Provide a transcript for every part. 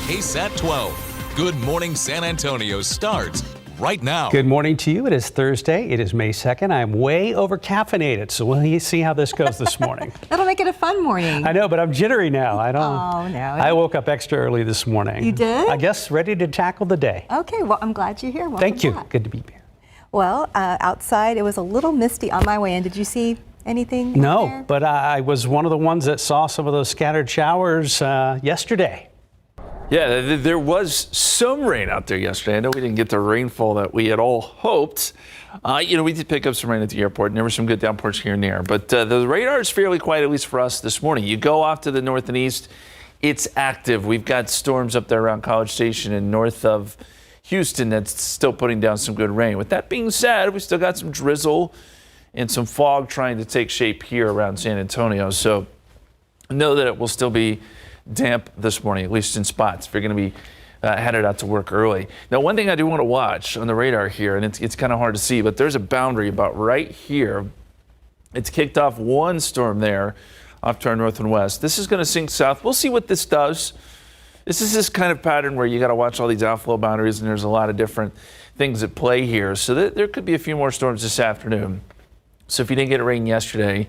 KSAT 12. Good Morning San Antonio starts right now. Good morning to you. It is Thursday. It is May 2nd. I'm way over caffeinated, so we'll see how this goes this morning. That'll make it a fun morning. I know, but I'm jittery now. Oh, no. I woke up extra early this morning. You did? I guess ready to tackle the day. Okay, well, I'm glad you're here. Welcome Thank you. back. Good to be here. Well, outside, it was a little misty on my way in. Did you see anything? No, but I was one of the ones that saw some of those scattered showers yesterday. Yeah, there was some rain out there yesterday. I know we didn't get the rainfall that we had all hoped. We did pick up some rain at the airport, and there were some good downpours here and there. But the radar is fairly quiet, at least for us this morning. You go off to the north and east, it's active. We've got storms up there around College Station and north of Houston that's still putting down some good rain. With that being said, we still got some drizzle and some fog trying to take shape here around San Antonio. So know that it will still be damp this morning, at least in spots, if you're going to be headed out to work early. Now, one thing I do want to watch on the radar here, and it's kind of hard to see, but there's a boundary about right here. It's kicked off one storm there off to our north and west. This is going to sink south. We'll see what this does. This is this kind of pattern where you got to watch all these outflow boundaries, and there's a lot of different things at play here. So there could be a few more storms this afternoon. So if you didn't get rain yesterday,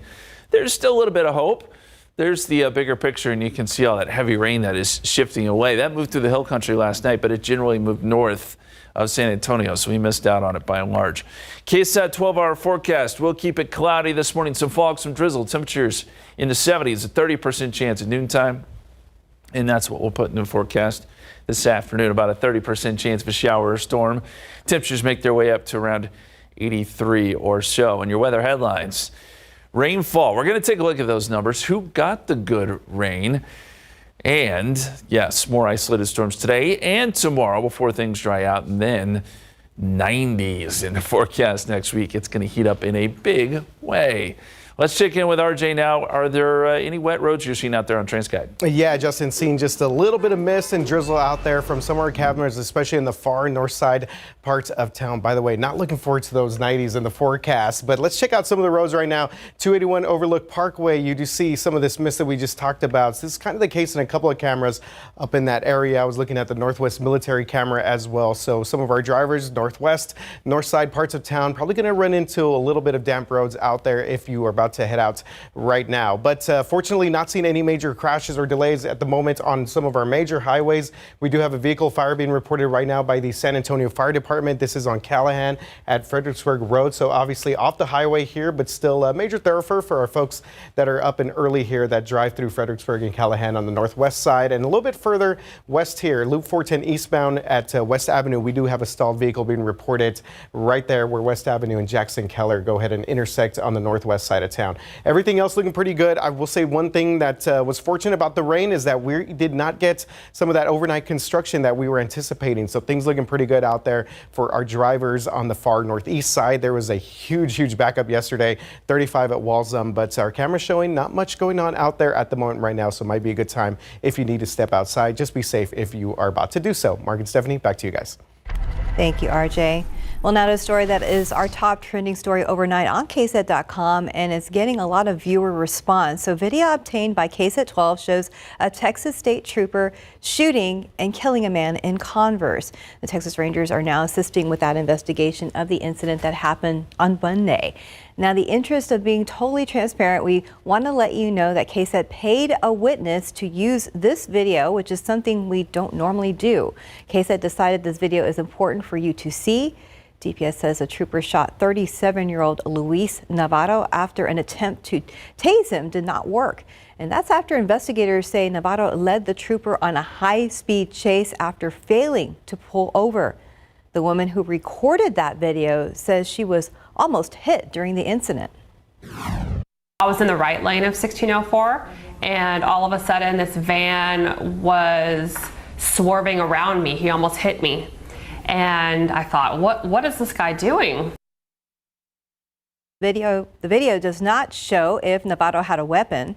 there's still a little bit of hope. There's the bigger picture, and you can see all that heavy rain that is shifting away. That moved through the hill country last night, but it generally moved north of San Antonio, so we missed out on it by and large. KSAT 12-hour forecast. We'll keep it cloudy this morning. Some fog, some drizzle. Temperatures in the 70s, a 30% chance at noontime. And that's what we'll put in the forecast this afternoon, about a 30% chance of a shower or storm. Temperatures make their way up to around 83 or so. And your weather headlines. Rainfall. We're going to take a look at those numbers. Who got the good rain? And yes, more isolated storms today and tomorrow before things dry out. And then 90s in the forecast next week. It's going to heat up in a big way. Let's check in with RJ now. Are there any wet roads you're seeing out there on Transguide? Yeah, Justin, seeing just a little bit of mist and drizzle out there from some of our cameras, especially in the far north side parts of town. By the way, not looking forward to those 90s in the forecast, but let's check out some of the roads right now. 281 Overlook Parkway, you do see some of this mist that we just talked about. So this is kind of the case in a couple of cameras up in that area. I was looking at the Northwest Military camera as well. So some of our drivers, northwest, north side parts of town, probably going to run into a little bit of damp roads out there if you are about to head out right now. But fortunately, not seeing any major crashes or delays at the moment on some of our major highways. We do have a vehicle fire being reported right now by the San Antonio Fire Department. This is on Callahan at Fredericksburg Road. So obviously off the highway here, but still a major thoroughfare for our folks that are up and early here that drive through Fredericksburg and Callahan on the northwest side. And a little bit further west here, Loop 410 eastbound at West Avenue, we do have a stalled vehicle being reported right there where West Avenue and Jackson Keller go ahead and intersect on the northwest side of town. Everything else looking pretty good. I will say one thing that was fortunate about the rain is that we did not get some of that overnight construction that we were anticipating. So things looking pretty good out there for our drivers on the far northeast side. There was a huge backup yesterday, 35 at Walsum, but our camera's showing not much going on out there at the moment right now. So it might be a good time if you need to step outside. Just be safe if you are about to do so. Mark and Stephanie, back to you guys. Thank you, RJ. Well, now to a story that is our top trending story overnight on KSAT.com, and it's getting a lot of viewer response. So video obtained by KSAT 12 shows a Texas state trooper shooting and killing a man in Converse. The Texas Rangers are now assisting with that investigation of the incident that happened on Monday. Now, the interest of being totally transparent, we want to let you know that KSAT paid a witness to use this video, which is something we don't normally do. KSAT decided this video is important for you to see. DPS says a trooper shot 37-year-old Luis Navarro after an attempt to tase him did not work. And that's after investigators say Navarro led the trooper on a high-speed chase after failing to pull over. The woman who recorded that video says she was almost hit during the incident. I was in the right lane of 1604, and all of a sudden this van was swerving around me. He almost hit me. And I thought, what is this guy doing? The video does not show if Navarro had a weapon.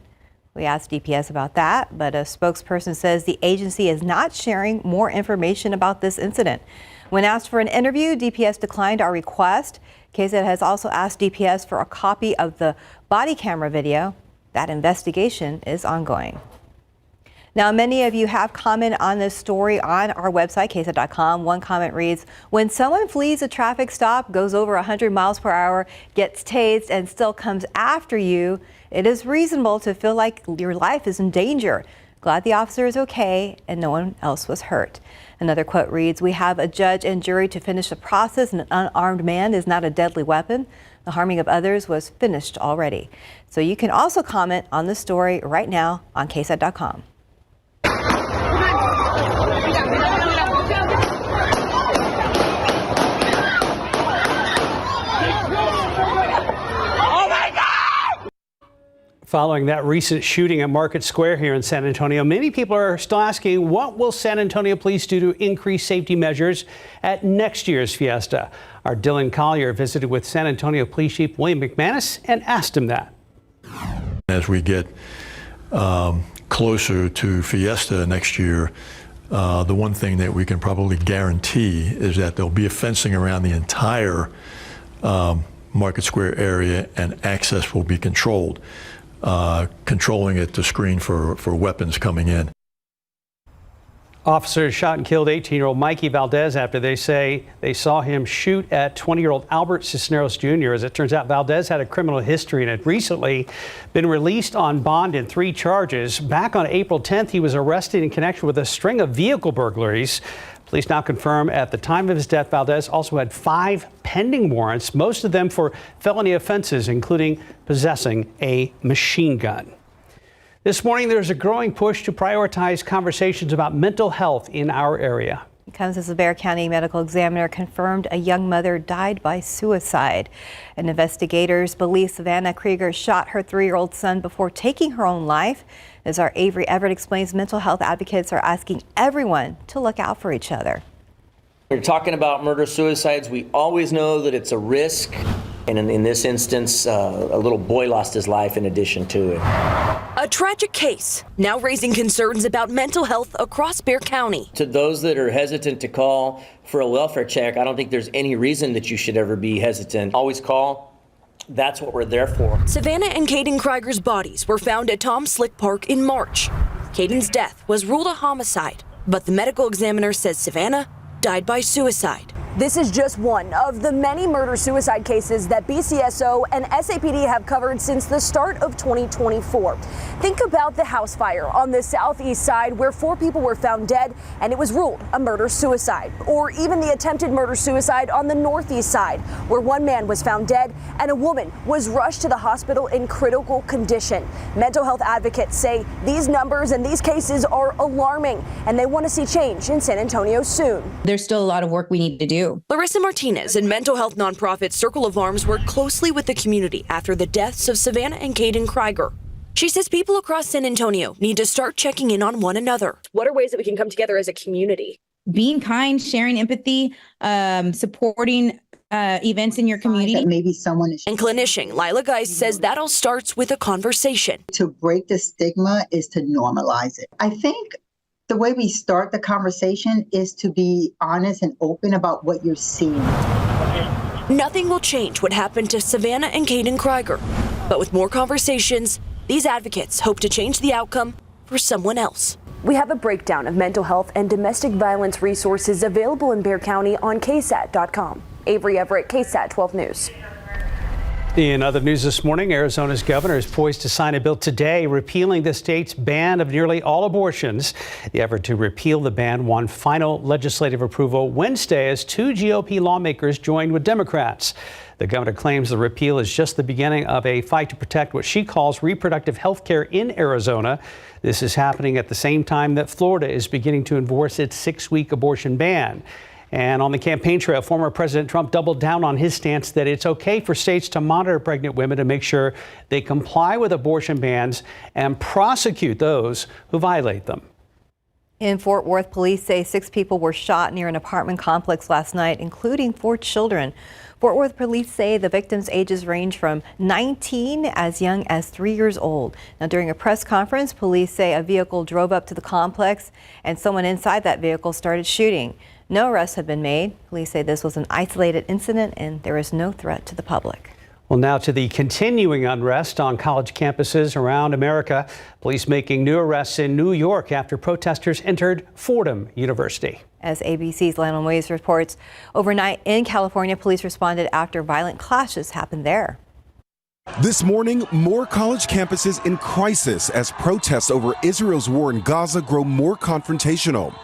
We asked DPS about that, but a spokesperson says the agency is not sharing more information about this incident. When asked for an interview, DPS declined our request. KSAT has also asked DPS for a copy of the body camera video. That investigation is ongoing. Now, many of you have commented on this story on our website, KSAT.com. One comment reads, when someone flees a traffic stop, goes over 100 miles per hour, gets tased, and still comes after you, it is reasonable to feel like your life is in danger. Glad the officer is okay and no one else was hurt. Another quote reads, we have a judge and jury to finish the process, and an unarmed man is not a deadly weapon. The harming of others was finished already. So you can also comment on this story right now on KSAT.com. Following that recent shooting at Market Square here in San Antonio, many people are still asking, what will San Antonio police do to increase safety measures at next year's Fiesta? Our Dylan Collier visited with San Antonio Police Chief William McManus and asked him that. As we get closer to Fiesta next year, the one thing that we can probably guarantee is that there'll be a fencing around the entire Market Square area, and access will be controlled. Controlling it to screen for weapons coming in. Officers shot and killed 18-year-old Mikey Valdez after they say they saw him shoot at 20-year-old Albert Cisneros Jr. As it turns out, Valdez had a criminal history and had recently been released on bond in 3 charges. Back on April 10th, he was arrested in connection with a string of vehicle burglaries. Police now confirm at the time of his death, Valdez also had 5 pending warrants, most of them for felony offenses, including possessing a machine gun. This morning, there's a growing push to prioritize conversations about mental health in our area. It comes as the Bexar County medical examiner confirmed a young mother died by suicide. And investigators believe Savannah Krieger shot her 3-year-old son before taking her own life. As our Avery Everett explains, mental health advocates are asking everyone to look out for each other. We're talking about murder-suicides. We always know that it's a risk. And in this instance, a little boy lost his life in addition to it. A tragic case, now raising concerns about mental health across Bexar County. To those that are hesitant to call for a welfare check, I don't think there's any reason that you should ever be hesitant. Always call. That's what we're there for. Savannah and Caden Krieger's bodies were found at Tom Slick Park in March. Caden's death was ruled a homicide, but the medical examiner says Savannah died by suicide. This is just one of the many murder-suicide cases that BCSO and SAPD have covered since the start of 2024. Think about the house fire on the southeast side where 4 people were found dead and it was ruled a murder-suicide. Or even the attempted murder-suicide on the northeast side where 1 man was found dead and a woman was rushed to the hospital in critical condition. Mental health advocates say these numbers and these cases are alarming and they want to see change in San Antonio soon. There's still a lot of work we need to do. Larissa Martinez and mental health nonprofit Circle of Arms work closely with the community after the deaths of Savannah and Caden Krieger. She says people across San Antonio need to start checking in on one another. What are ways that we can come together as a community? Being kind, sharing empathy, supporting events in your community. That maybe someone is. And clinician Lila Geist says that all starts with a conversation. To break the stigma is to normalize it. I think the way we start the conversation is to be honest and open about what you're seeing. Nothing will change what happened to Savannah and Caden Krieger. But with more conversations, these advocates hope to change the outcome for someone else. We have a breakdown of mental health and domestic violence resources available in Bexar County on KSAT.com. Avery Everett, KSAT 12 News. In other news this morning, Arizona's governor is poised to sign a bill today repealing the state's ban of nearly all abortions. The effort to repeal the ban won final legislative approval Wednesday as 2 GOP lawmakers joined with Democrats. The governor claims the repeal is just the beginning of a fight to protect what she calls reproductive health care in Arizona. This is happening at the same time that Florida is beginning to enforce its 6-week abortion ban. And on the campaign trail, former President Trump doubled down on his stance that it's okay for states to monitor pregnant women to make sure they comply with abortion bans and prosecute those who violate them. In Fort Worth, police say 6 people were shot near an apartment complex last night, including 4 children. Fort Worth police say the victims' ages range from 19 as young as 3 years old. Now, during a press conference, police say a vehicle drove up to the complex and someone inside that vehicle started shooting. No arrests have been made. Police say this was an isolated incident and there is no threat to the public. Well, now to the continuing unrest on college campuses around America. Police making new arrests in New York after protesters entered Fordham University. As ABC's Lionel Moyes reports, overnight in California, police responded after violent clashes happened there. This morning, more college campuses in crisis as protests over Israel's war in Gaza grow more confrontational.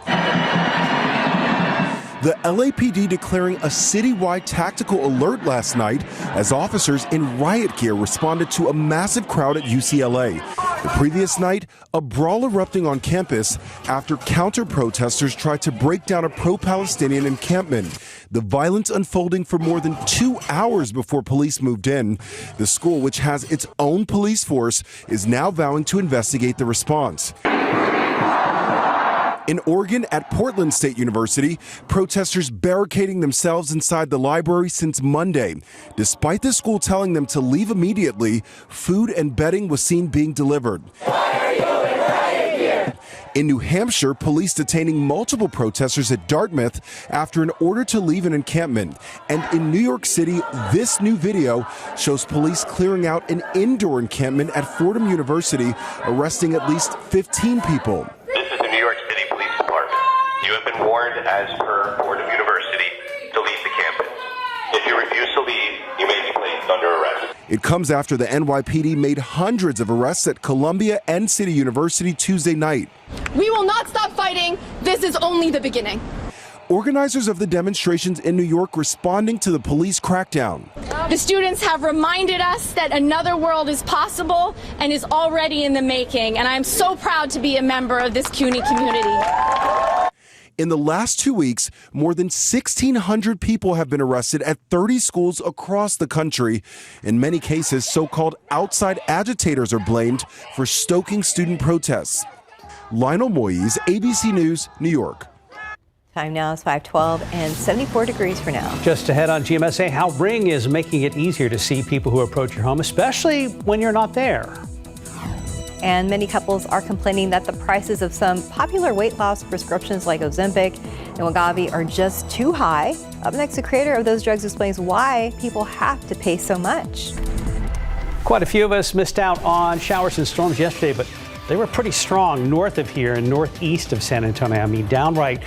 The LAPD declaring a citywide tactical alert last night as officers in riot gear responded to a massive crowd at UCLA. The previous night, a brawl erupting on campus after counter-protesters tried to break down a pro-Palestinian encampment. The violence unfolding for more than 2 hours before police moved in. The school, which has its own police force, is now vowing to investigate the response. In Oregon, at Portland State University, protesters barricading themselves inside the library since Monday. Despite the school telling them to leave immediately, food and bedding was seen being delivered. In New Hampshire, police detaining multiple protesters at Dartmouth after an order to leave an encampment. And in New York City, this new video shows police clearing out an indoor encampment at Fordham University, arresting at least 15 people. This is the New York City Police Department. You have been warned, as per Fordham University, to leave the campus. If you refuse to leave, you may be placed under arrest. It comes after the NYPD made hundreds of arrests at Columbia and City University Tuesday night. We will not stop fighting. This is only the beginning. Organizers of the demonstrations in New York responding to the police crackdown. The students have reminded us that another world is possible and is already in the making, and I'm so proud to be a member of this CUNY community. In the last 2 weeks, more than 1,600 people have been arrested at 30 schools across the country. In many cases, so-called outside agitators are blamed for stoking student protests. Lionel Moyes, ABC News, New York. Time now is 5:12 and 74 degrees for now. Just ahead on GMSA, how Ring is making it easier to see people who approach your home, especially when you're not there. And many couples are complaining that the prices of some popular weight loss prescriptions like Ozempic and Wegovy are just too high. Up next, the creator of those drugs explains why people have to pay so much. Quite a few of us missed out on showers and storms yesterday, but they were pretty strong north of here and northeast of San Antonio. I mean, downright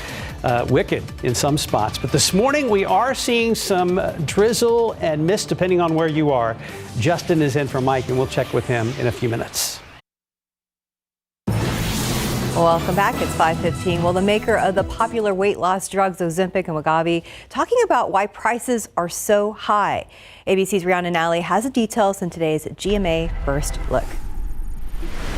wicked in some spots. But this morning we are seeing some drizzle and mist depending on where you are. Justin is in for Mike, and we'll check with him in a few minutes. Welcome back. It's 5:15. Well, the maker of the popular weight loss drugs Ozempic and Wegovy talking about why prices are so high. ABC's Rihanna Nally has the details in today's GMA First Look.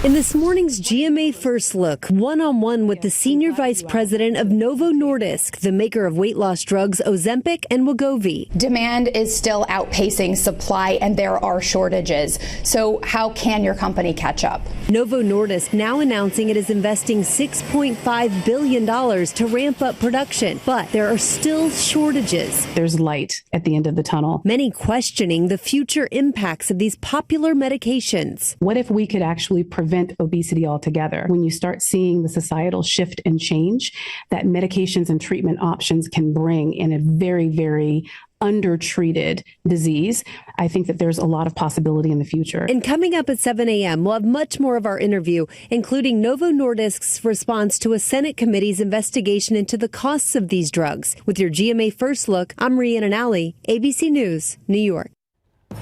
In this morning's GMA First Look, one-on-one with the senior vice president of Novo Nordisk, the maker of weight loss drugs Ozempic and Wegovy. Demand is still outpacing supply and there are shortages. So how can your company catch up? Novo Nordisk now announcing it is investing $6.5 billion to ramp up production, but there are still shortages. There's light at the end of the tunnel. Many questioning the future impacts of these popular medications. What if we could actually prevent obesity altogether? When you start seeing the societal shift and change that medications and treatment options can bring in a very, very undertreated disease, I think that there's a lot of possibility in the future. And coming up at 7 a.m., we'll have much more of our interview, including Novo Nordisk's response to a Senate committee's investigation into the costs of these drugs. With your GMA First Look, I'm Rihanna Nally, ABC News, New York.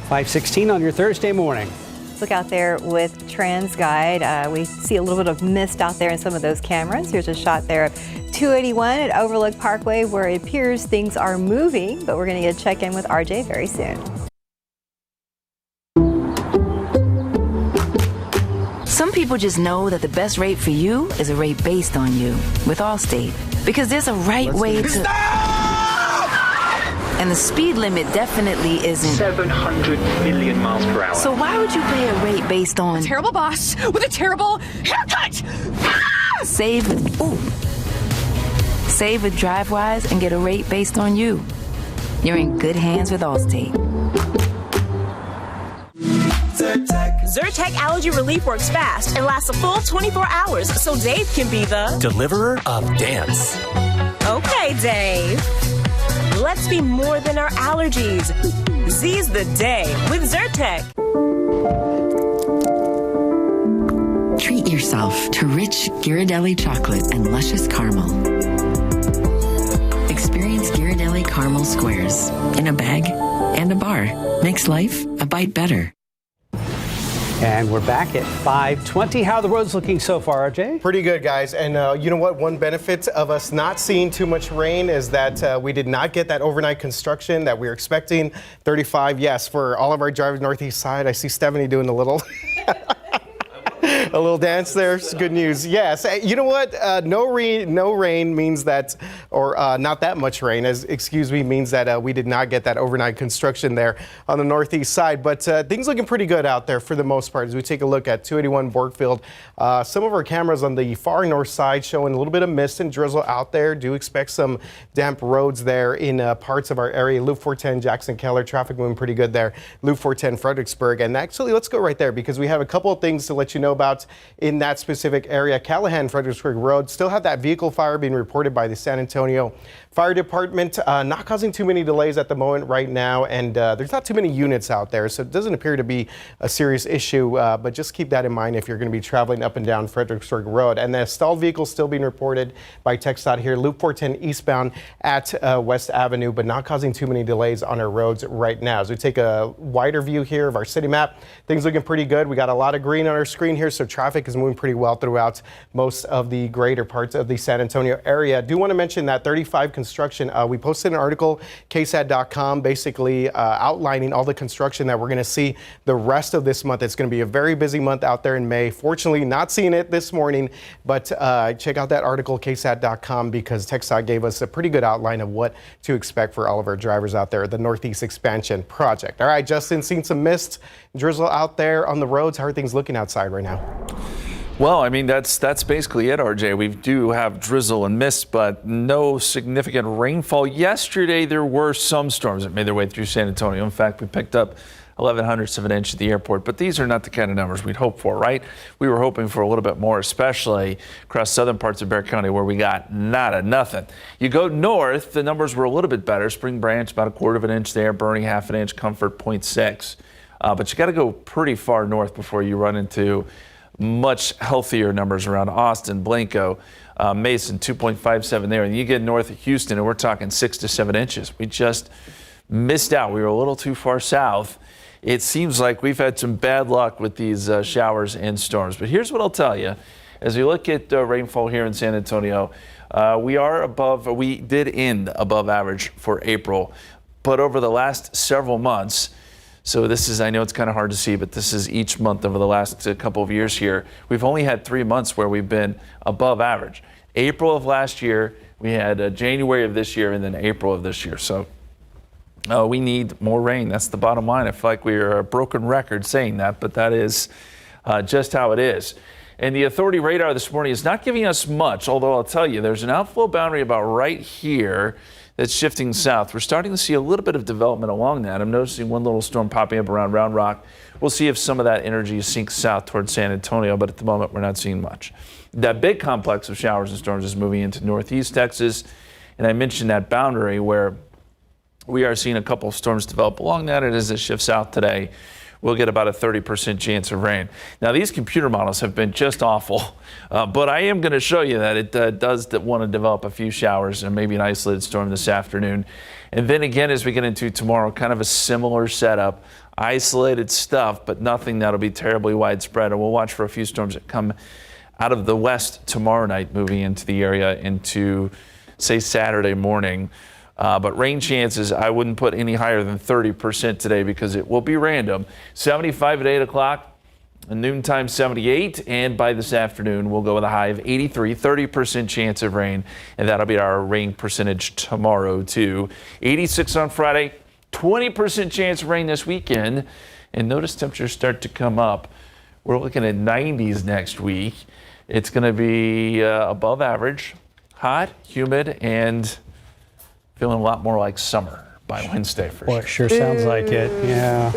5:16 on your Thursday morning. Look out there with TransGuide. We see a little bit of mist out there in some of those cameras. Here's a shot there of 281 at Overlook Parkway where it appears things are moving, but we're going to get a check in with RJ very soon. Some people just know that the best rate for you is a rate based on you with Allstate, because there's a right way to... Stop! And the speed limit definitely isn't 700 million miles per hour. So why would you pay a rate based on a terrible boss with a terrible haircut? Save with DriveWise and get a rate based on you. You're in good hands with Allstate. Zyrtec Allergy Relief works fast and lasts a full 24 hours, so Dave can be the deliverer of dance. Okay, Dave. Let's be more than our allergies. Seize the day with Zyrtec. Treat yourself to rich Ghirardelli chocolate and luscious caramel. Experience Ghirardelli caramel squares in a bag and a bar. Makes life a bite better. And we're back at 5:20. How are the roads looking so far, RJ? Pretty good, guys. And you know what? One benefit of us not seeing too much rain is that we did not get that overnight construction that we were expecting. 35, yes, for all of our drivers northeast side. I see Stephanie doing a little a little dance there. It's good news. Yes. You know what? No rain means that, or not that much rain, means that we did not get that overnight construction there on the northeast side. But things looking pretty good out there for the most part as we take a look at 281 Borgfield. Some of our cameras on the far north side showing a little bit of mist and drizzle out there. Do expect some damp roads there in parts of our area. Loop 410, Jackson Keller, traffic moving pretty good there. Loop 410, Fredericksburg. And actually, let's go right there because we have a couple of things to let you know about in that specific area. Callahan, Fredericksburg Road, still have that vehicle fire being reported by the San Antonio Fire Department. Not causing too many delays at the moment right now, and there's not too many units out there, so it doesn't appear to be a serious issue, but just keep that in mind if you're going to be traveling up and down Fredericksburg Road. And the stalled vehicle still being reported by TxDOT here, Loop 410 eastbound at West Avenue, but not causing too many delays on our roads right now. As we take a wider view here of our city map, things looking pretty good. We got a lot of green on our screen here, so traffic is moving pretty well throughout most of the greater parts of the San Antonio area. I do want to mention that 35 construction. We posted an article, KSAT.com, basically outlining all the construction that we're going to see the rest of this month. It's going to be a very busy month out there in May. Fortunately, not seeing it this morning, but check out that article, KSAT.com, because TxDOT gave us a pretty good outline of what to expect for all of our drivers out there, the Northeast Expansion Project. All right, Justin, seen some mist, drizzle out there on the roads. How are things looking outside right now? Well, I mean, that's basically it, RJ. We do have drizzle and mist, but no significant rainfall. Yesterday, there were some storms that made their way through San Antonio. In fact, we picked up 0.11 of an inch at the airport, but these are not the kind of numbers we'd hope for, right? We were hoping for a little bit more, especially across southern parts of Bexar County where we got nada, nothing. You go north, the numbers were a little bit better. Spring Branch, about 1/4 inch there, Bernie, 1/2 inch, Comfort, 0.6. But you got to go pretty far north before you run into much healthier numbers around Austin, Blanco, Mason, 2.57 there. And you get north of Houston and we're talking 6 to 7 inches. We just missed out. We were a little too far south. It seems like we've had some bad luck with these showers and storms. But here's what I'll tell you. As we look at rainfall here in San Antonio, we did end above average for April. But over the last several months, so this is, I know it's kind of hard to see, but this is each month over the last couple of years here. We've only had 3 months where we've been above average. April of last year, we had January of this year, and then April of this year. So we need more rain. That's the bottom line. I feel like we're a broken record saying that, but that is just how it is. And the authority radar this morning is not giving us much, although I'll tell you, there's an outflow boundary about right here that's shifting south. We're starting to see a little bit of development along that. I'm noticing one little storm popping up around Round Rock. We'll see if some of that energy sinks south towards San Antonio, but at the moment we're not seeing much. That big complex of showers and storms is moving into northeast Texas, and I mentioned that boundary where we are seeing a couple of storms develop along that, and as it shifts south today, we'll get about a 30% chance of rain. Now, these computer models have been just awful, but I am going to show you that it does want to develop a few showers and maybe an isolated storm this afternoon. And then again, as we get into tomorrow, kind of a similar setup, isolated stuff, but nothing that'll be terribly widespread. And we'll watch for a few storms that come out of the west tomorrow night, moving into the area into, say, Saturday morning. But rain chances, I wouldn't put any higher than 30% today because it will be random. 75 at 8 o'clock, noontime 78, and by this afternoon we'll go with a high of 83, 30% chance of rain, and that'll be our rain percentage tomorrow too. 86 on Friday, 20% chance of rain this weekend, and notice temperatures start to come up. We're looking at 90s next week. It's going to be above average, hot, humid, and feeling a lot more like summer by Wednesday for sure. It sure sounds like it, yeah.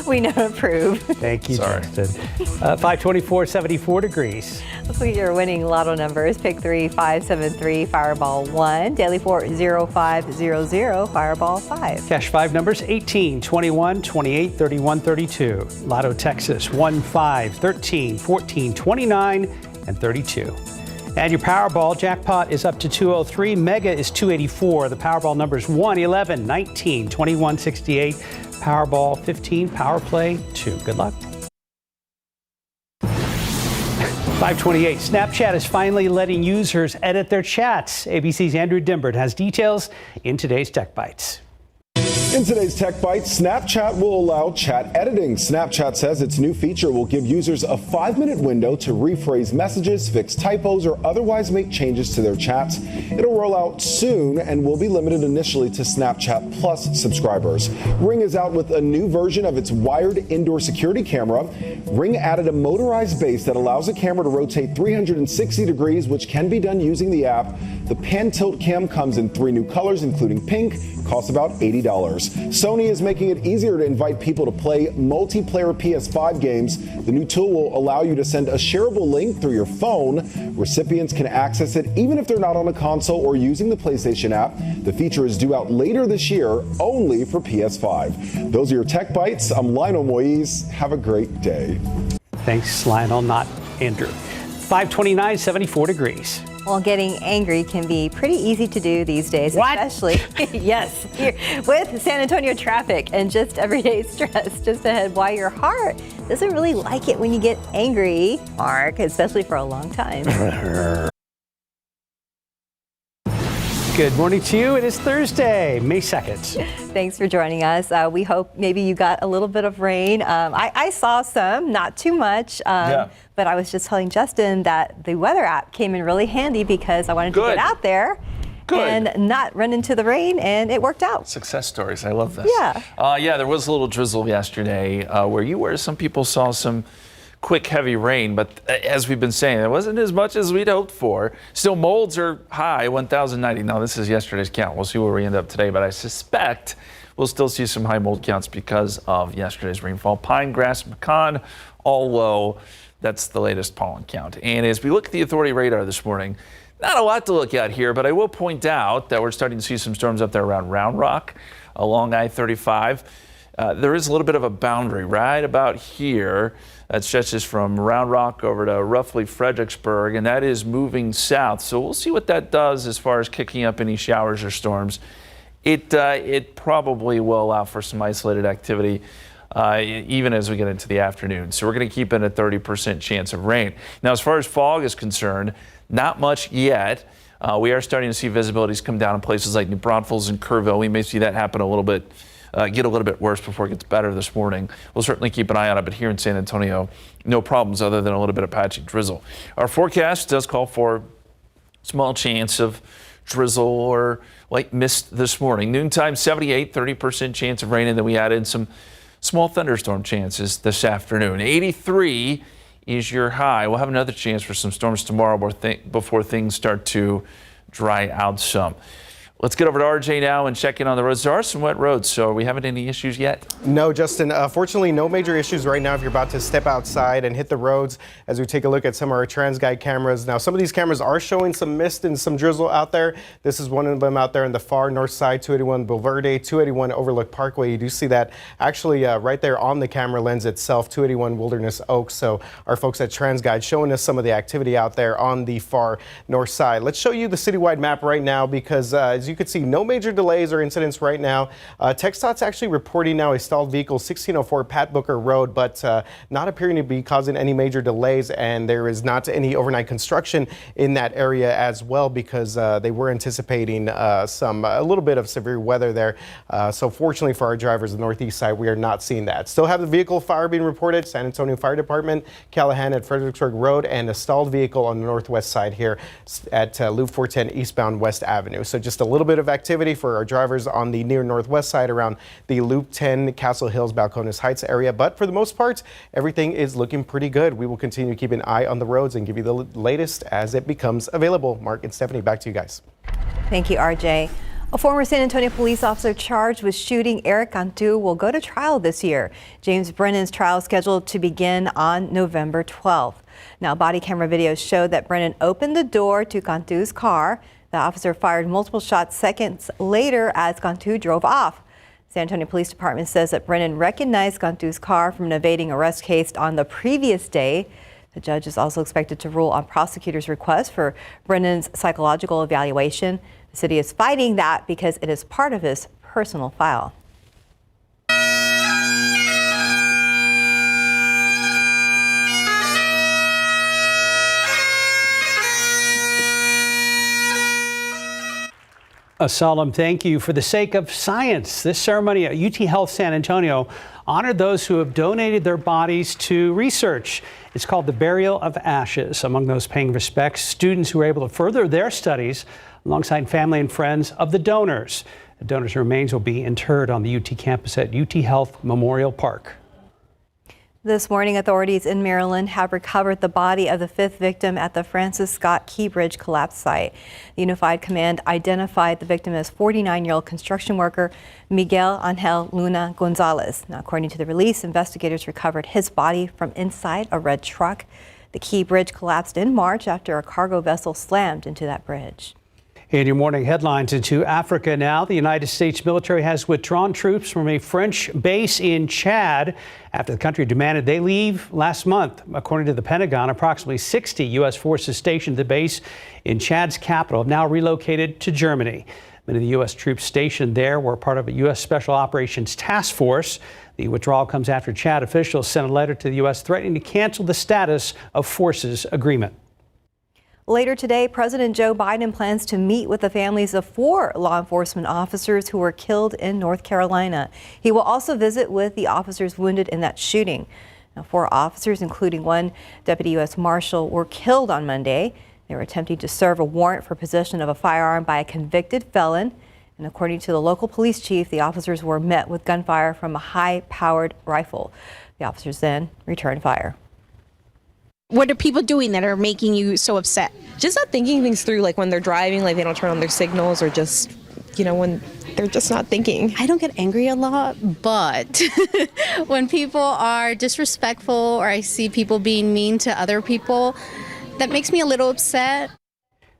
We know to approve. Thank you, Justin. 524, 74 degrees. Let's look at your winning lotto numbers. Pick 3, 573, Fireball 1. Daily 4, 0500, Fireball 5. Cash 5 numbers 18, 21, 28, 31, 32. Lotto Texas 1, 5, 13, 14, 29, and 32. And your Powerball jackpot is up to 203. Mega is 284. The Powerball numbers 1, 11, 19, 21, 68. Powerball 15, Power Play 2. Good luck. 528. Snapchat is finally letting users edit their chats. ABC's Andrew Dimbert has details in today's Tech Bites. In today's Tech Bites, Snapchat will allow chat editing. Snapchat says its new feature will give users a 5-minute window to rephrase messages, fix typos, or otherwise make changes to their chats. It'll roll out soon and will be limited initially to Snapchat Plus subscribers. Ring is out with a new version of its wired indoor security camera. Ring added a motorized base that allows the camera to rotate 360 degrees, which can be done using the app. The pan tilt cam comes in 3 new colors, including pink, costs about $80. Sony is making it easier to invite people to play multiplayer PS5 games. The new tool will allow you to send a shareable link through your phone. Recipients can access it even if they're not on a console or using the PlayStation app. The feature is due out later this year, only for PS5. Those are your Tech Bites. I'm Lionel Moise. Have a great day. Thanks, Lionel, not Andrew. 529, 74 degrees. Well, getting angry can be pretty easy to do these days, especially, yes, here, with San Antonio traffic and just everyday stress. Just ahead, why your heart doesn't really like it when you get angry, Mark, especially for a long time. Good morning to you. It is Thursday, May 2nd. Thanks for joining us. We hope maybe you got a little bit of rain. I saw some, not too much, but I was just telling Justin that the weather app came in really handy because I wanted to get out there and not run into the rain, and it worked out. Success stories. I love this. Yeah. Yeah, there was a little drizzle yesterday where some people saw some quick, heavy rain, but as we've been saying, it wasn't as much as we'd hoped for. Still, molds are high, 1,090. Now, this is yesterday's count. We'll see where we end up today, but I suspect we'll still see some high mold counts because of yesterday's rainfall. Pine, grass, pecan, all low. That's the latest pollen count. And as we look at the authority radar this morning, not a lot to look at here, but I will point out that we're starting to see some storms up there around Round Rock along I-35. There is a little bit of a boundary right about here that stretches from Round Rock over to roughly Fredericksburg, and that is moving south. So we'll see what that does as far as kicking up any showers or storms. It probably will allow for some isolated activity even as we get into the afternoon. So we're going to keep it a 30% chance of rain. Now, as far as fog is concerned, not much yet. We are starting to see visibilities come down in places like New Braunfels and Kerrville. We may see that happen a little bit. Get a little bit worse before it gets better this morning. We'll certainly keep an eye on it, but here in San Antonio, no problems other than a little bit of patchy drizzle. Our forecast does call for small chance of drizzle or light mist this morning. Noontime, 78, 30% chance of rain, and then we added some small thunderstorm chances this afternoon. 83 is your high. We'll have another chance for some storms tomorrow before things start to dry out some. Let's get over to RJ now and check in on the roads. There are some wet roads, so are we having any issues yet? No, Justin. Fortunately, no major issues right now if you're about to step outside and hit the roads as we take a look at some of our TransGuide cameras. Now, some of these cameras are showing some mist and some drizzle out there. This is one of them out there on the far north side, 281 Bulverde, 281 Overlook Parkway. You do see that actually right there on the camera lens itself, 281 Wilderness Oaks. So our folks at TransGuide showing us some of the activity out there on the far north side. Let's show you the citywide map right now because as you can see, no major delays or incidents right now. TxDOT's actually reporting now a stalled vehicle 1604 Pat Booker Road, but not appearing to be causing any major delays, and there is not any overnight construction in that area as well because they were anticipating a little bit of severe weather there. So fortunately for our drivers on the northeast side, we are not seeing that. Still have the vehicle fire being reported, San Antonio Fire Department, Callahan at Fredericksburg Road, and a stalled vehicle on the northwest side here at Loop 410 eastbound West Avenue. So just a little bit of activity for our drivers on the near northwest side around the Loop 10 Castle Hills, Balcones Heights area. But for the most part, everything is looking pretty good. We will continue to keep an eye on the roads and give you the latest as it becomes available. Mark and Stephanie, back to you guys. Thank you, RJ. A former San Antonio police officer charged with shooting Eric Cantu will go to trial this year. James Brennan's trial is scheduled to begin on November 12th. Now, body camera videos show that Brennan opened the door to Cantu's car. The officer fired multiple shots seconds later as Cantu drove off. San Antonio Police Department says that Brennan recognized Cantu's car from an evading arrest case on the previous day. The judge is also expected to rule on prosecutors' request for Brennan's psychological evaluation. The city is fighting that because it is part of his personal file. A solemn thank you for the sake of science. This ceremony at UT Health San Antonio honored those who have donated their bodies to research. It's called the Burial of Ashes. Among those paying respects, students who were able to further their studies alongside family and friends of the donors. The donors' remains will be interred on the UT campus at UT Health Memorial Park. This morning, authorities in Maryland have recovered the body of the fifth victim at the Francis Scott Key Bridge collapse site. The Unified Command identified the victim as 49-year-old construction worker Miguel Angel Luna Gonzalez. Now, according to the release, investigators recovered his body from inside a red truck. The Key Bridge collapsed in March after a cargo vessel slammed into that bridge. In your morning headlines, into Africa now. The United States military has withdrawn troops from a French base in Chad after the country demanded they leave last month. According to the Pentagon, approximately 60 U.S. forces stationed at the base in Chad's capital have now relocated to Germany. Many of the U.S. troops stationed there were part of a U.S. Special Operations Task Force. The withdrawal comes after Chad officials sent a letter to the U.S. threatening to cancel the status of forces agreement. Later today, President Joe Biden plans to meet with the families of 4 law enforcement officers who were killed in North Carolina. He will also visit with the officers wounded in that shooting. Now, 4 officers, including 1 deputy U.S. Marshal, were killed on Monday. They were attempting to serve a warrant for possession of a firearm by a convicted felon. And according to the local police chief, the officers were met with gunfire from a high-powered rifle. The officers then returned fire. What are people doing that are making you so upset? Just not thinking things through, like when they're driving, like they don't turn on their signals, or just, when they're just not thinking. I don't get angry a lot, but when people are disrespectful or I see people being mean to other people, that makes me a little upset.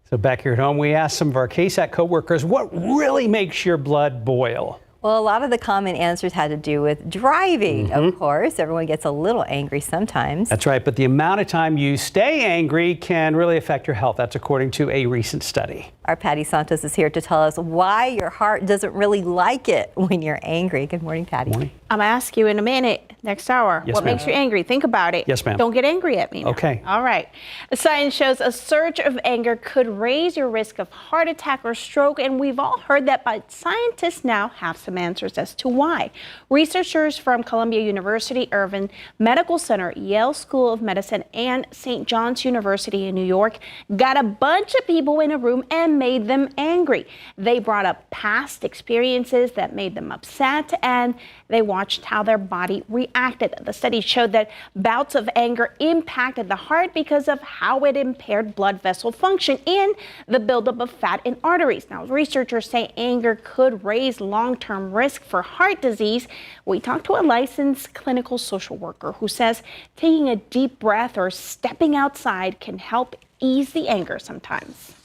So back here at home, we asked some of our KSAT coworkers what really makes your blood boil. Well, a lot of the common answers had to do with driving, of course. Everyone gets a little angry sometimes. That's right, but the amount of time you stay angry can really affect your health. That's according to a recent study. Our Patty Santos is here to tell us why your heart doesn't really like it when you're angry. Good morning, Patty. Morning. I'm going to ask you in a minute, next hour, Yes, what ma'am. makes you angry? Think about it. Yes, ma'am. Don't get angry at me now. Okay. All right. The science shows a surge of anger could raise your risk of heart attack or stroke, and we've all heard that, but scientists now have some answers as to why. Researchers from Columbia University, Irvine Medical Center, Yale School of Medicine, and St. John's University in New York got a bunch of people in a room and made them angry. They brought up past experiences that made them upset, and they watched how their body reacted. The study showed that bouts of anger impacted the heart because of how it impaired blood vessel function and the buildup of fat in arteries. Now, researchers say anger could raise long-term risk for heart disease. We talked to a licensed clinical social worker who says taking a deep breath or stepping outside can help ease the anger sometimes.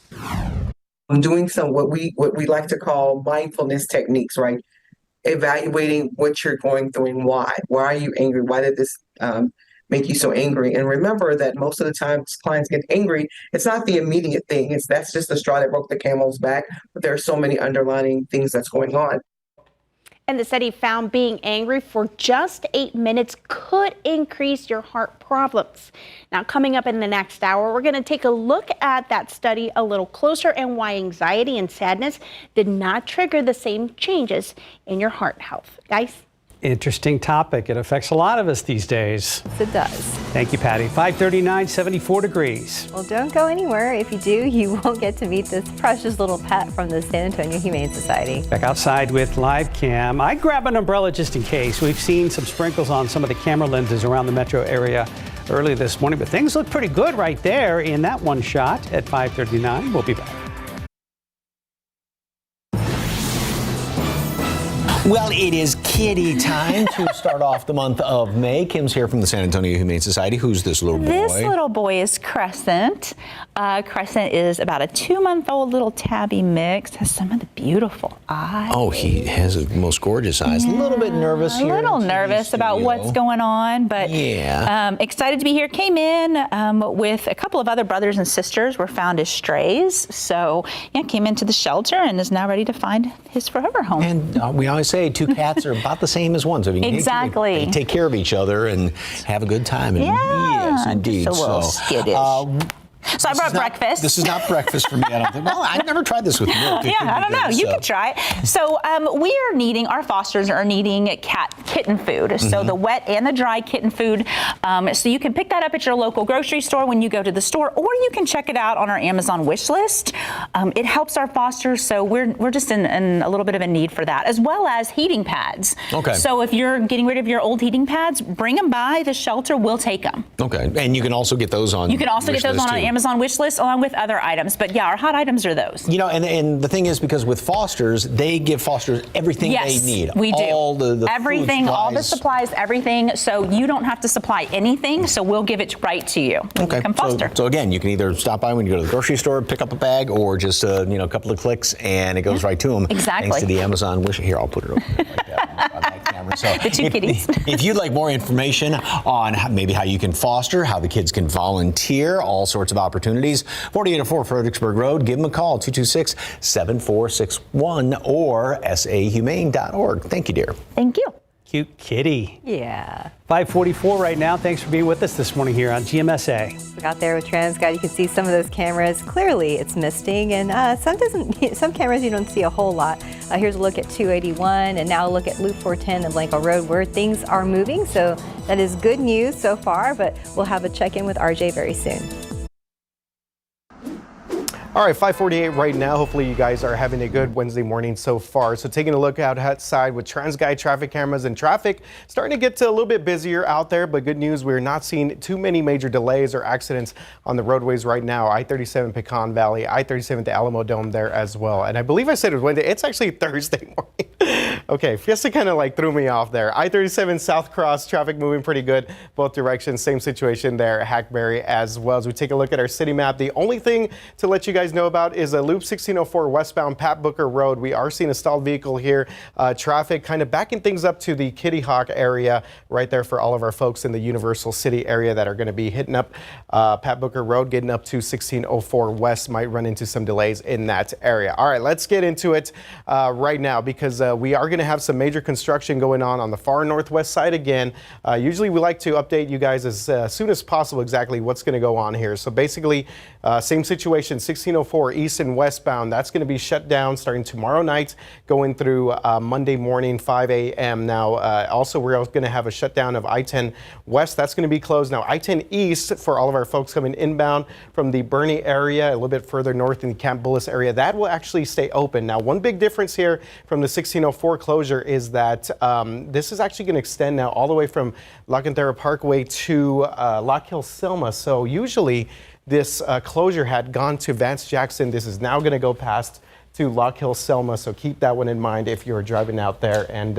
I'm doing some what we like to call mindfulness techniques, right? Evaluating what you're going through and why. Why are you angry? Why did this make you so angry? And remember that most of the time clients get angry, it's not the immediate thing. That's just the straw that broke the camel's back. But there are so many underlying things that's going on. And the study found being angry for just 8 minutes could increase your heart problems. Now, coming up in the next hour, we're going to take a look at that study a little closer and why anxiety and sadness did not trigger the same changes in your heart health. Guys? Interesting topic. It affects a lot of us these days. Yes, it does. Thank you, Patty. 539, 74 degrees. Well, don't go anywhere. If you do, you won't get to meet this precious little pet from the San Antonio Humane Society. Back outside with live cam. I grab an umbrella just in case. We've seen some sprinkles on some of the camera lenses around the metro area early this morning, but things look pretty good right there in that one shot at 539. We'll be back. Well, it is kitty time to start off the month of May. Kim's here from the San Antonio Humane Society. Who's this little boy? This little boy is Crescent. Crescent is about a 2-month-old little tabby mix. Has some of the beautiful eyes. Oh, he has the most gorgeous eyes. Yeah. A little bit nervous here. A little nervous about what's going on, but excited to be here. Came in with a couple of other brothers and sisters. Were found as strays. So came into the shelter and is now ready to find his forever home. And we always say 2 cats are about the same as one. So if you exactly. They take care of each other and have a good time. And yes, indeed. Just a little skittish. So I brought breakfast. This is not breakfast for me, I don't think. Well, I've never tried this with milk. I don't know. You can try it. So our fosters are needing kitten food. So the wet and the dry kitten food. So you can pick that up at your local grocery store when you go to the store, or you can check it out on our Amazon wish list. It helps our fosters, so we're just in a little bit of a need for that, as well as heating pads. Okay. So if you're getting rid of your old heating pads, bring them by the shelter. We'll take them. Okay. And you can also get those on. You can also get those on our Amazon wish list along with other items. But yeah, our hot items are those. You know, and the thing is, because with fosters, they give fosters everything they need. We do. All the everything, all the supplies, everything. So you don't have to supply anything. So we'll give it right to you. Okay. Come foster. So again, you can either stop by when you go to the grocery store, pick up a bag, or just a couple of clicks and it goes right to them. Exactly. Thanks to the Amazon wish. Here, I'll put it over there like that on that camera. So the 2 kitties. If you'd like more information on maybe how you can foster, how the kids can volunteer, all sorts of opportunities, 4804 Fredericksburg Road. Give them a call, 226-7461 or sahumane.org. Thank you, dear. Thank you. Cute kitty. Yeah. 5:44 right now. Thanks for being with us this morning here on GMSA. Look out there with TransGuide. You can see some of those cameras. Clearly, it's misting, and some cameras you don't see a whole lot. Here's a look at 281, and now a look at Loop 410 and Blanco Road, where things are moving. So that is good news so far, but we'll have a check-in with RJ very soon. All right, 5:48 right now. Hopefully you guys are having a good Wednesday morning so far. So taking a look outside with TransGuide traffic cameras, and traffic starting to get to a little bit busier out there, but good news, we're not seeing too many major delays or accidents on the roadways right now. I-37 Pecan Valley, I-37 to Alamo Dome there as well. And I believe I said it was Wednesday. It's actually Thursday morning. Okay, Fiesta kind of threw me off there. I-37 South Cross, traffic moving pretty good both directions. Same situation there at Hackberry as well. As we take a look at our city map, the only thing to let you guys know about is a Loop 1604 westbound Pat Booker Road. We are seeing a stalled vehicle here. Traffic kind of backing things up to the Kitty Hawk area right there for all of our folks in the Universal City area that are going to be hitting up Pat Booker Road, getting up to 1604 west. Might run into some delays in that area. All right, let's get into it right now, because we are going to have some major construction going on the far northwest side again. Usually we like to update you guys as soon as possible exactly what's going to go on here. So basically, same situation, 1604 east and westbound. That's going to be shut down starting tomorrow night, going through Monday morning, 5 a.m. Now, also, we're going to have a shutdown of I-10 west. That's going to be closed. Now, I-10 east, for all of our folks coming inbound from the Bernie area, a little bit further north in the Camp Bullis area, that will actually stay open. Now, one big difference here from the 1604 closure is that this is actually going to extend now all the way from La Cantera Parkway to Lock Hill Selma. So usually this closure had gone to Vance Jackson. This is now going to go past to Lock Hill Selma. So keep that one in mind if you're driving out there. And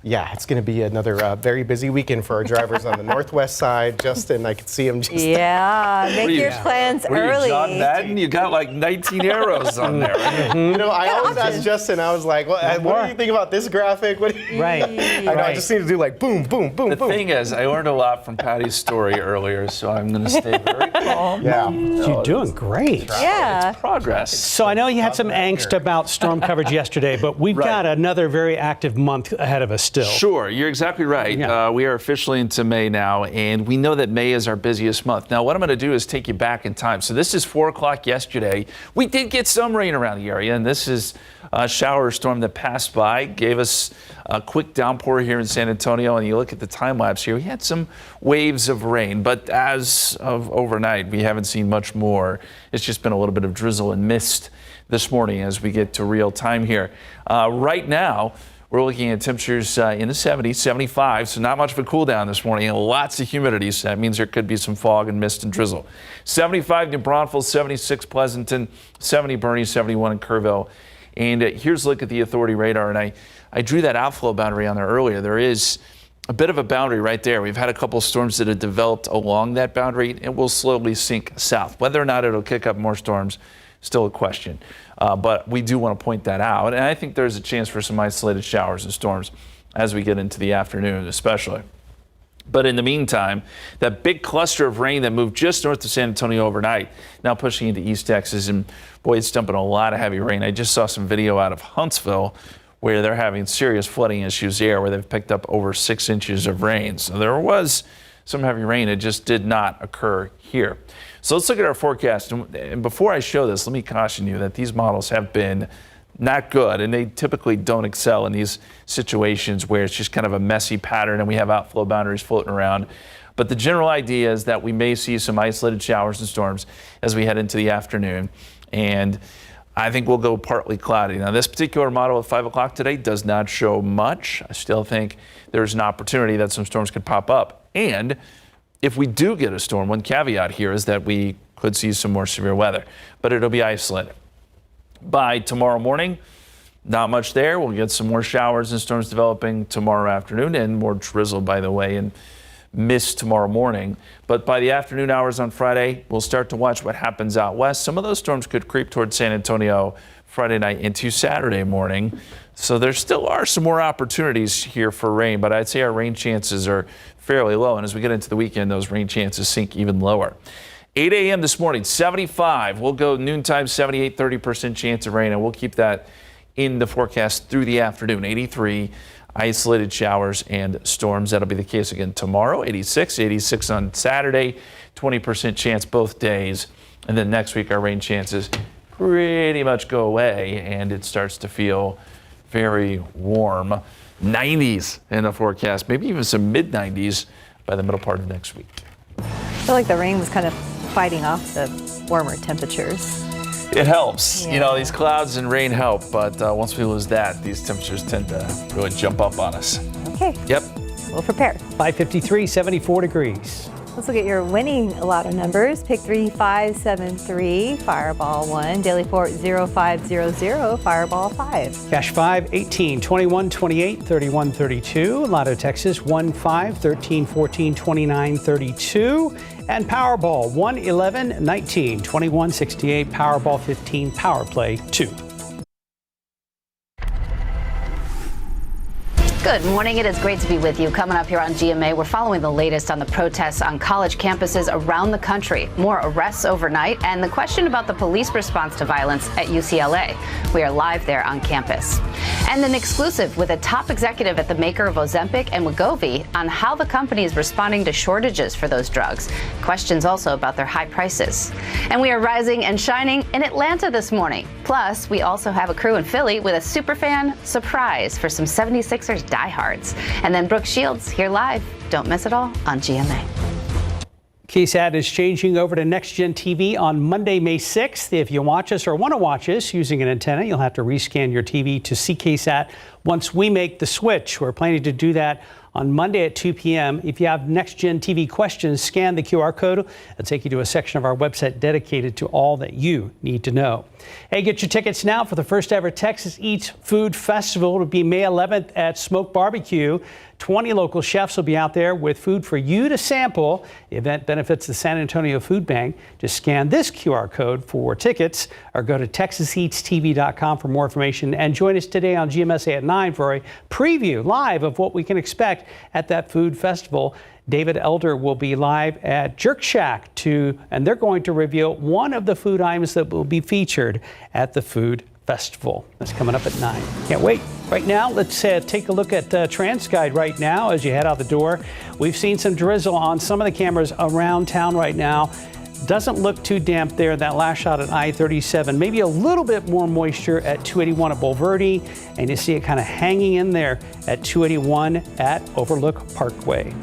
yeah, it's going to be another very busy weekend for our drivers on the northwest side. Justin, I could see him just make your plans early. John Madden? You got like 19 arrows on there. Right? You know, I always ask Justin, I was like, what do you think about this graphic? What do you I just need to do like boom, boom, boom, the boom. The thing is, I learned a lot from Patty's story earlier, so I'm going to stay very calm. Yeah, you're doing great. Yeah. It's progress. So I know you had some angst about storm coverage yesterday, but we've got another very active month ahead of us still. Sure, you're exactly right. Yeah. We are officially into May now, and we know that May is our busiest month. Now, what I'm going to do is take you back in time. So this is 4 o'clock yesterday. We did get some rain around the area, and this is a shower storm that passed by, gave us a quick downpour here in San Antonio, and you look at the time lapse here, we had some waves of rain, but as of overnight, we haven't seen much more. It's just been a little bit of drizzle and mist this morning as we get to real time here. Right now, we're looking at temperatures in the 70s, 75, so not much of a cool down this morning, and lots of humidity, so that means there could be some fog and mist and drizzle. 75 New Braunfels, 76 Pleasanton, 70 Bernie, 71 in Kerrville, And here's a look at the authority radar. And I drew that outflow boundary on there earlier. There is a bit of a boundary right there. We've had a couple storms that have developed along that boundary. It will slowly sink south. Whether or not it'll kick up more storms, still a question. But we do want to point that out. And I think there's a chance for some isolated showers and storms as we get into the afternoon, especially. But in the meantime, that big cluster of rain that moved just north of San Antonio overnight, now pushing into East Texas, and boy, it's dumping a lot of heavy rain. I just saw some video out of Huntsville where they're having serious flooding issues there, where they've picked up over 6 inches of rain. So there was some heavy rain. It just did not occur here. So let's look at our forecast. And before I show this, let me caution you that these models have been not good, and they typically don't excel in these situations where it's just kind of a messy pattern and we have outflow boundaries floating around. But the general idea is that we may see some isolated showers and storms as we head into the afternoon, and I think we'll go partly cloudy. Now, this particular model at 5 o'clock today does not show much. I still think there's an opportunity that some storms could pop up. And if we do get a storm, one caveat here is that we could see some more severe weather, but it'll be isolated. By tomorrow morning, not much there. We'll get some more showers and storms developing tomorrow afternoon, and more drizzle, by the way, and mist tomorrow morning. But by the afternoon hours on Friday, we'll start to watch what happens out west. Some of those storms could creep towards San Antonio Friday night into Saturday morning. So there still are some more opportunities here for rain, but I'd say our rain chances are fairly low. And as we get into the weekend, those rain chances sink even lower. 8 a.m. this morning, 75. We'll go noontime, 78, 30% chance of rain, and we'll keep that in the forecast through the afternoon. 83, isolated showers and storms. That'll be the case again tomorrow. 86, 86 on Saturday, 20% chance both days. And then next week, our rain chances pretty much go away, and it starts to feel very warm. 90s in the forecast, maybe even some mid-90s by the middle part of next week. I feel like the rain was kind of fighting off the warmer temperatures. It helps. Yeah. You know, these clouds and rain help, but once we lose that, these temperatures tend to really jump up on us. Okay. Yep. We'll prepare. 5:53, 74 degrees. Let's look at your winning lotto numbers. Pick 3573, Fireball 1, Daily Fort 0500, Fireball 5. Cash 5, 18, 21, 28, 31, 32. Lotto Texas 1, 5, 13, 14, 29, 32. And Powerball 1, 11, 19, 21, 68, Powerball 15, Power Play 2. Good morning. It is great to be with you. Coming up here on GMA, we're following the latest on the protests on college campuses around the country. More arrests overnight and the question about the police response to violence at UCLA. We are live there on campus. And an exclusive with a top executive at the maker of Ozempic and Wegovy on how the company is responding to shortages for those drugs. Questions also about their high prices. And we are rising and shining in Atlanta this morning. Plus, we also have a crew in Philly with a superfan surprise for some 76ers diehards. And then Brooke Shields here live. Don't miss it all on GMA. KSAT is changing over to Next Gen TV on Monday, May 6th. If you watch us or want to watch us using an antenna, you'll have to rescan your TV to see KSAT once we make the switch. We're planning to do that on Monday at 2 p.m. If you have Next Gen TV questions, scan the QR code. It'll take you to a section of our website dedicated to all that you need to know. Hey, get your tickets now for the first ever Texas Eats Food Festival. It'll be May 11th at Smoke Barbecue. 20 local chefs will be out there with food for you to sample. The event benefits the San Antonio Food Bank. Just scan this QR code for tickets or go to TexasEatsTV.com for more information. And join us today on GMSA at 9 for a preview live of what we can expect at that food festival. David Elder will be live at Jerk Shack and they're going to reveal one of the food items that will be featured at the food festival. That's coming up at 9. Can't wait. Right now, let's take a look at TransGuide right now as you head out the door. We've seen some drizzle on some of the cameras around town right now. Doesn't look too damp there. That last shot at I-37, maybe a little bit more moisture at 281 at Bulverde, and you see it kind of hanging in there at 281 at Overlook Parkway.